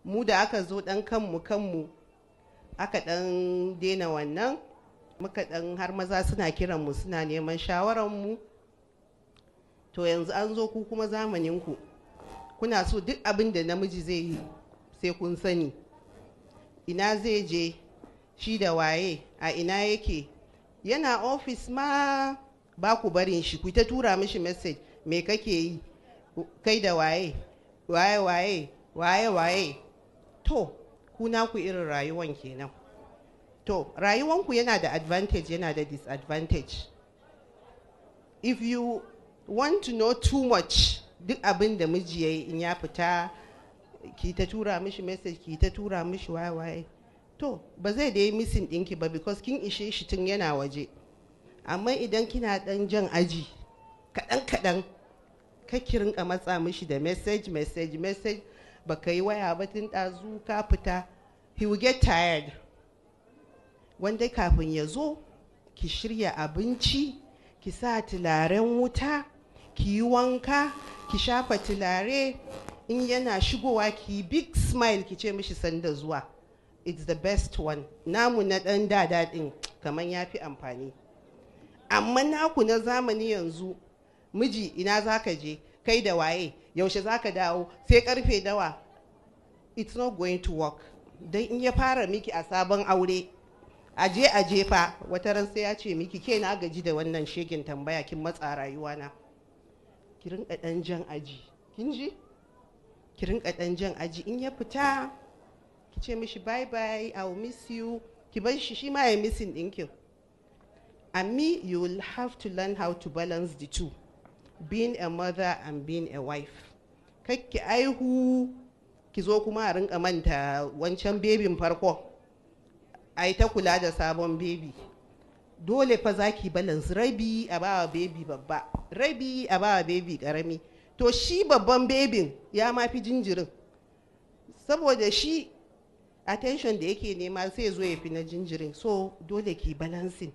mu da aka zo dan kanmu aka dan daina wannan, muka dan har maza suna kiran mu suna neman shawaran mu. To yanzu an zo ku kuma zamanin ku, kuna so duk abin da namiji zai yi sai kun sani, ina zai je, shi da waye, a ina yake, yana ofis ma ba ku barin shi, ku ta tura mishi message, me kake yi, kai da waye, waye. To kuna ku irin rayuwan kenan. To rayuwanku yana da advantage, yana da disadvantage. If you want to know too much, duk abin da miji yayi in ya fita, ki ta tura mishi message, ki ta tura mishi waye, to ba zai da yi missing ɗinki ba, because kin ishe shi tun yana waje. Amma idan kina ɗan jan aji kaɗan ki rinka matsa mishi da message, baka yi waya ba tun ɗazu ka fita, he will get tired. Wanda kafin ya zo ki shirya abinci, ki sa tularen wuta, ki yi wanka, ki shafa tulare, in yana shigowa ki big smile ki ce mishi sanda zuwa. It's the best one. Namu na ɗan daɗin kamar ya fi amfani. Amma naku na zamani yanzu, miji ina za ka je, kai da waye, yaushe za ka dawo, sai karfe dawa. It's not going to work. Dan in ya fara miki a sabon aure, aje fa wata ran sai ya ce miki, ke na gaji da wannan shegin tambaya, kin matsa rayuwa na. Ki rinka dan jan aji, kin ji? Ki rinka dan jan aji, in ya fita ki ce mishi bye bye, I will miss you, ki bar shi ma ya missing ɗinkin. And me, you will have to learn how to balance the two, being a mother and being a wife. Kakki aihu ki zo kuma a rinka manta wancan bebin farko, ai ta kula da sabon bebi. Dole fa za ki balance, rabi a bawa bebi babba, rabi a bawa bebi karami. To shi babban bebin ya mafi jinjirin, saboda shi attention da yake nema sai zo ya fi na jinjirin. So dole ki balancing.